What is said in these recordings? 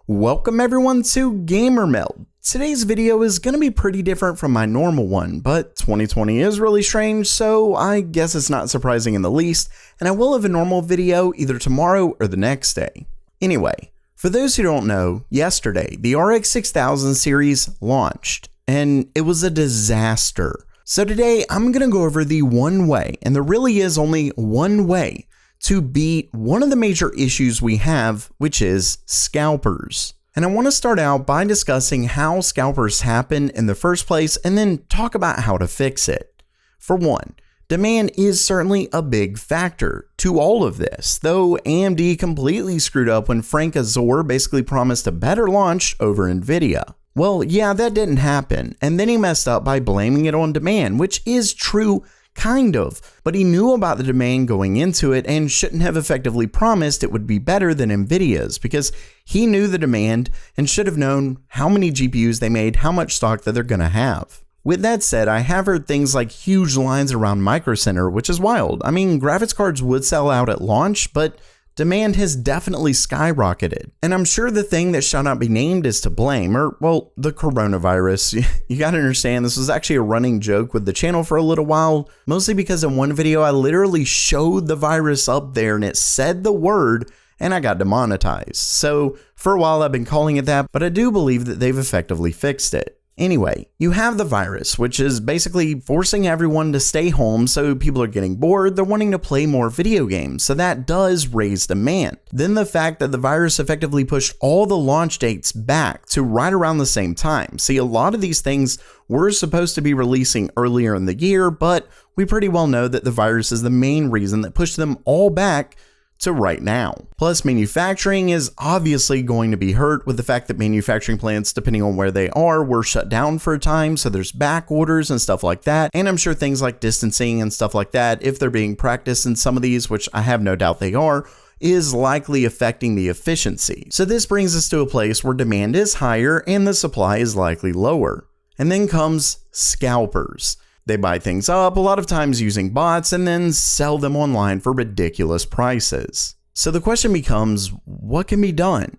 Welcome everyone to Gamer Meld. Today's video is going to be pretty different from my normal one, but 2020 is really strange, so I guess it's not surprising in the least, and I will have a normal video either tomorrow or the next day. Anyway, for those who don't know, yesterday the RX 6000 series launched, and it was a disaster. So today I'm going to go over the one way, and there really is only one way, to beat one of the major issues we have, which is scalpers. And I want to start out by discussing how scalpers happen in the first place and then talk about how to fix it. For one, demand is certainly a big factor to all of this, though AMD completely screwed up when Frank Azor basically promised a better launch over Nvidia. Well, yeah, that didn't happen, and then he messed up by blaming it on demand, which is true kind of, but he knew about the demand going into it and shouldn't have effectively promised it would be better than Nvidia's because he knew the demand and should have known how many GPUs they made, how much stock that they're going to have. With that said, I have heard things like huge lines around Micro Center, which is wild. I mean, graphics cards would sell out at launch, but demand has definitely skyrocketed. And I'm sure the thing that shall not be named is to blame, or, well, the coronavirus. You gotta understand, this was actually a running joke with the channel for a little while, mostly because in one video I literally showed the virus up there and it said the word and I got demonetized. So for a while I've been calling it that, but I do believe that they've effectively fixed it. Anyway, you have the virus, which is basically forcing everyone to stay home, so people are getting bored, they're wanting to play more video games, so that does raise demand. Then the fact that the virus effectively pushed all the launch dates back to right around the same time. See, a lot of these things were supposed to be releasing earlier in the year, but we pretty well know that the virus is the main reason that pushed them all back to right now. Plus, manufacturing is obviously going to be hurt with the fact that manufacturing plants, depending on where they are, were shut down for a time, so there's back orders and stuff like that. And I'm sure things like distancing and stuff like that, if they're being practiced in some of these, which I have no doubt they are, is likely affecting the efficiency. So this brings us to a place where demand is higher and the supply is likely lower. And then comes scalpers. They buy things up, a lot of times using bots, and then sell them online for ridiculous prices. So the question becomes, what can be done?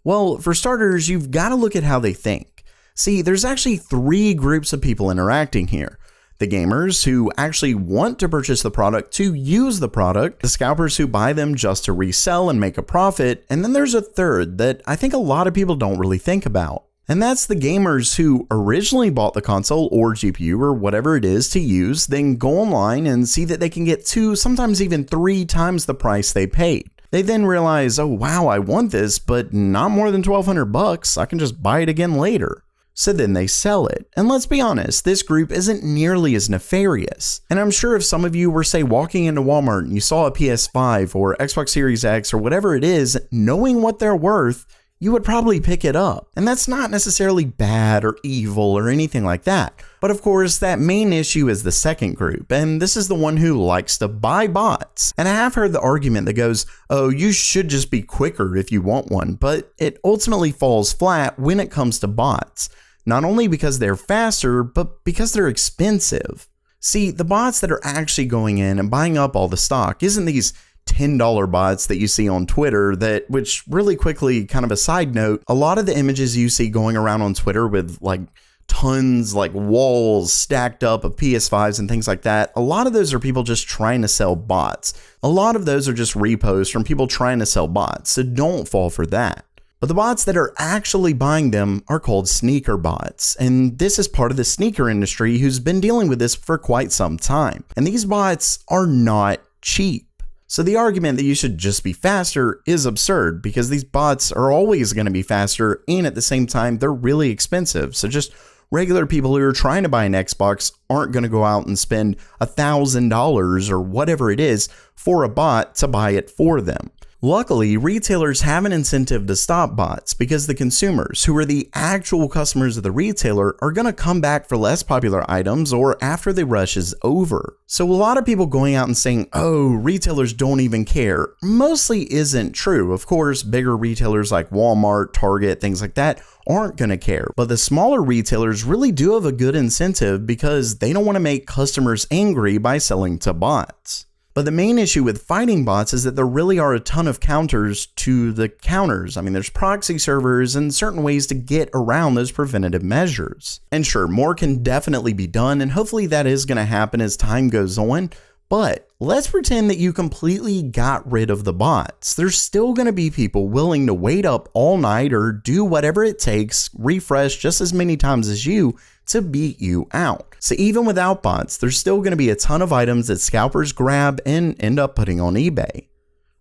Well, for starters, you've got to look at how they think. See, there's actually three groups of people interacting here. The gamers who actually want to purchase the product to use the product, the scalpers who buy them just to resell and make a profit, and then there's a third that I think a lot of people don't really think about. And that's the gamers who originally bought the console or GPU or whatever it is to use, then go online and see that they can get 2, sometimes even 3 times the price they paid. They then realize, oh wow, I want this, but not more than $1,200 I can just buy it again later. So then they sell it. And let's be honest, this group isn't nearly as nefarious. And I'm sure if some of you were, say, walking into Walmart and you saw a PS5 or Xbox Series X or whatever it is, knowing what they're worth, you would probably pick it up. And that's not necessarily bad or evil or anything like that. But of course, that main issue is the second group, and this is the one who likes to buy bots. And I have heard the argument that goes, oh, you should just be quicker if you want one, but it ultimately falls flat when it comes to bots. Not only because they're faster, but because they're expensive. See, the bots that are actually going in and buying up all the stock isn't these $10 bots that you see on Twitter which really quickly, kind of a side note, a lot of the images you see going around on Twitter with like tons, like walls stacked up of PS5s and things like that, a lot of those are people just trying to sell bots. A lot of those are just reposts from people trying to sell bots, so don't fall for that. But the bots that are actually buying them are called sneaker bots, and this is part of the sneaker industry who's been dealing with this for quite some time. And these bots are not cheap. So the argument that you should just be faster is absurd because these bots are always going to be faster and at the same time they're really expensive. So just regular people who are trying to buy an Xbox aren't going to go out and spend $1,000 or whatever it is for a bot to buy it for them. Luckily, retailers have an incentive to stop bots because the consumers, who are the actual customers of the retailer, are going to come back for less popular items or after the rush is over. So a lot of people going out and saying, oh, retailers don't even care, mostly isn't true. Of course, bigger retailers like Walmart, Target, things like that aren't going to care. But the smaller retailers really do have a good incentive because they don't want to make customers angry by selling to bots. But the main issue with fighting bots is that there really are a ton of counters to the counters. I mean, there's proxy servers and certain ways to get around those preventative measures. And sure, more can definitely be done, and hopefully that is going to happen as time goes on. But let's pretend that you completely got rid of the bots. There's still going to be people willing to wait up all night or do whatever it takes, refresh just as many times as you to beat you out. So even without bots, there's still going to be a ton of items that scalpers grab and end up putting on eBay.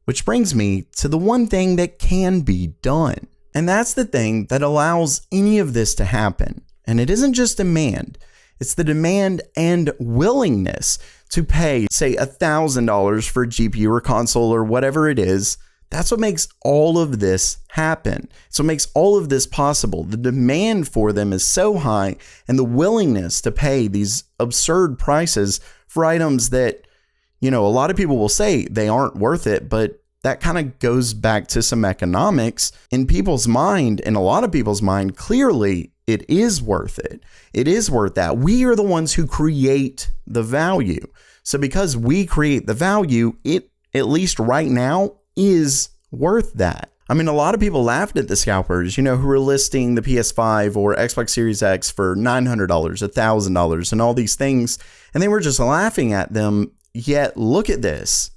Which brings me to the one thing that can be done. And that's the thing that allows any of this to happen. And it isn't just demand. It's the demand and willingness to pay, say, $1,000 for a GPU or console or whatever it is. That's what makes all of this happen. So it makes all of this possible. The demand for them is so high, and the willingness to pay these absurd prices for items that, a lot of people will say they aren't worth it, but that kind of goes back to some economics. In people's mind, in a lot of people's mind, clearly it is worth it. It is worth that. We are the ones who create the value. So because we create the value, it, at least right now, is worth that. I mean, a lot of people laughed at the scalpers, who were listing the PS5 or Xbox Series X for $900, $1,000 and all these things. And they were just laughing at them. Yet look at this.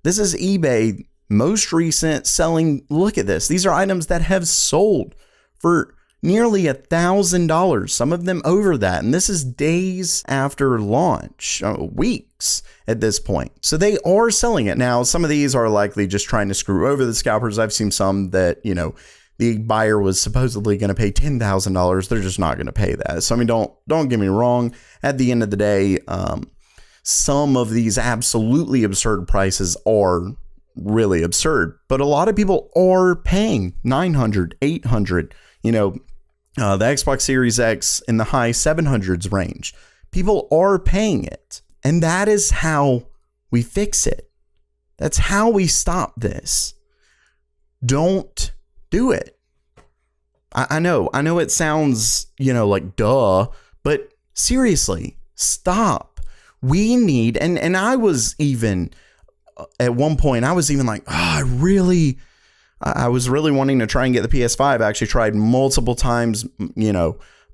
This is eBay most recent selling. Look at this. These are items that have sold for nearly $1,000, some of them over that. And this is days after launch, weeks at this point. So they are selling it. Now, some of these are likely just trying to screw over the scalpers. I've seen some that, the buyer was supposedly going to pay $10,000. They're just not going to pay that. So, I mean, don't get me wrong. At the end of the day, some of these absolutely absurd prices are really absurd, but a lot of people are paying $900, $800, the Xbox Series X in the high 700s range. People are paying it. And that is how we fix it. That's how we stop this. Don't do it. I know it sounds, like duh, but seriously, stop. We need, and I was even, at one point, I was even like, I was really wanting to try and get the PS5. I actually tried multiple times,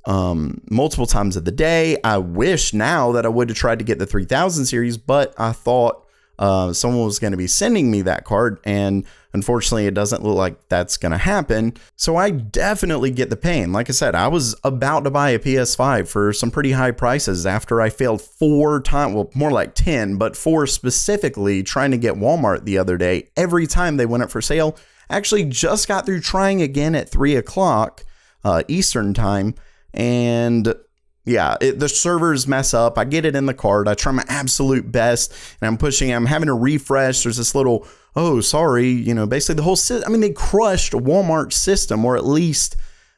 multiple times of the day. I wish now that I would have tried to get the 3000 series, but I thought someone was going to be sending me that card, and unfortunately it doesn't look like that's going to happen. So I definitely get the pain. Like I said, I was about to buy a PS5 for some pretty high prices after I failed 4 times, well, more like 10, but 4 specifically, trying to get Walmart the other day. Every time they went up for sale. Actually just got through trying again at 3 o'clock Eastern time, and yeah, the servers mess up. I get it in the card. I try my absolute best, and I'm having to refresh. There's this little, oh, sorry, basically the whole system. I mean, they crushed Walmart's system, or at least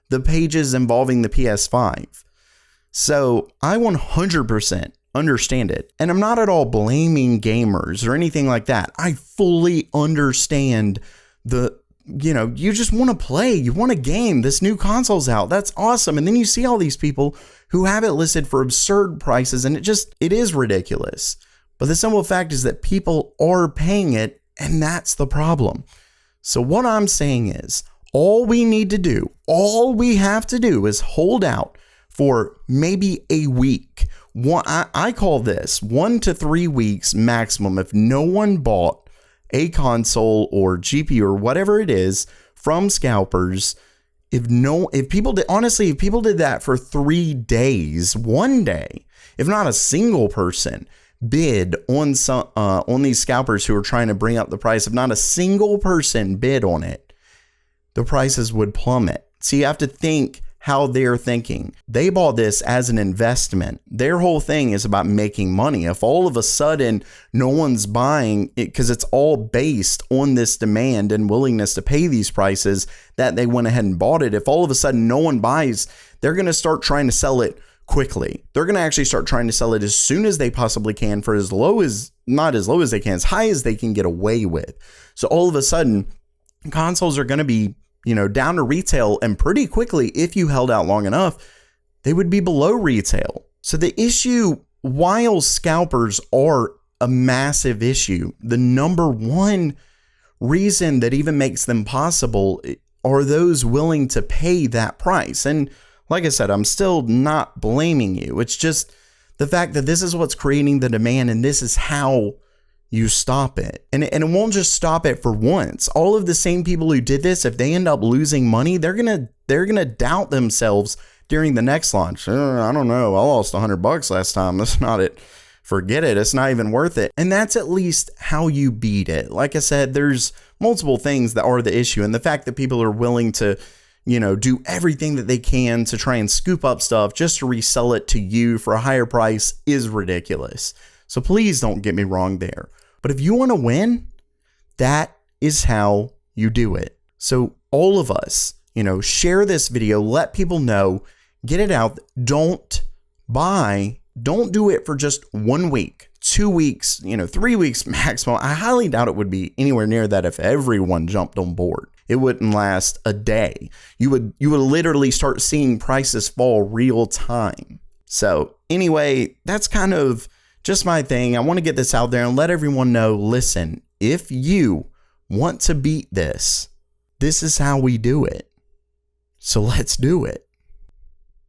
the pages involving the PS5. So I 100% understand it, and I'm not at all blaming gamers or anything like that. I fully understand you just want to play, you want a game, this new console's out, that's awesome. And then you see all these people who have it listed for absurd prices, and it is ridiculous. But the simple fact is that people are paying it, and that's the problem. So what I'm saying is, all we have to do is hold out for maybe a week. I call this 1 to 3 weeks maximum. If no one bought a console or GPU or whatever it is from scalpers, if people did that for 3 days, one day, if not a single person bid on these scalpers who are trying to bring up the price, if not a single person bid on it, the prices would plummet. So you have to think how they're thinking. They bought this as an investment. Their whole thing is about making money. If all of a sudden no one's buying it, because it's all based on this demand and willingness to pay these prices, that they went ahead and bought it. If all of a sudden no one buys, they're going to start trying to sell it quickly. They're going to actually start trying to sell it as soon as they possibly can, for not as low as they can, as high as they can get away with. So all of a sudden, consoles are going to be down to retail, and pretty quickly, if you held out long enough, they would be below retail. So the issue, while scalpers are a massive issue. The number one reason that even makes them possible are those willing to pay that price. And like I said, I'm still not blaming you. It's just the fact that this is what's creating the demand, and this is how you stop it. And it won't just stop it for once. All of the same people who did this, if they end up losing money, they're gonna doubt themselves during the next launch. I don't know. I lost $100 last time. That's not it. Forget it. It's not even worth it. And that's at least how you beat it. Like I said, there's multiple things that are the issue. And the fact that people are willing to, do everything that they can to try and scoop up stuff just to resell it to you for a higher price is ridiculous. So please don't get me wrong there. But if you want to win, that is how you do it. So all of us, share this video, let people know, get it out. Don't do it for just 1 week, 2 weeks, 3 weeks maximum. I highly doubt it would be anywhere near that if everyone jumped on board. It wouldn't last a day. You would literally start seeing prices fall real time. So anyway, that's kind of just my thing. I want to get this out there and let everyone know, listen, if you want to beat this, this is how we do it. So let's do it.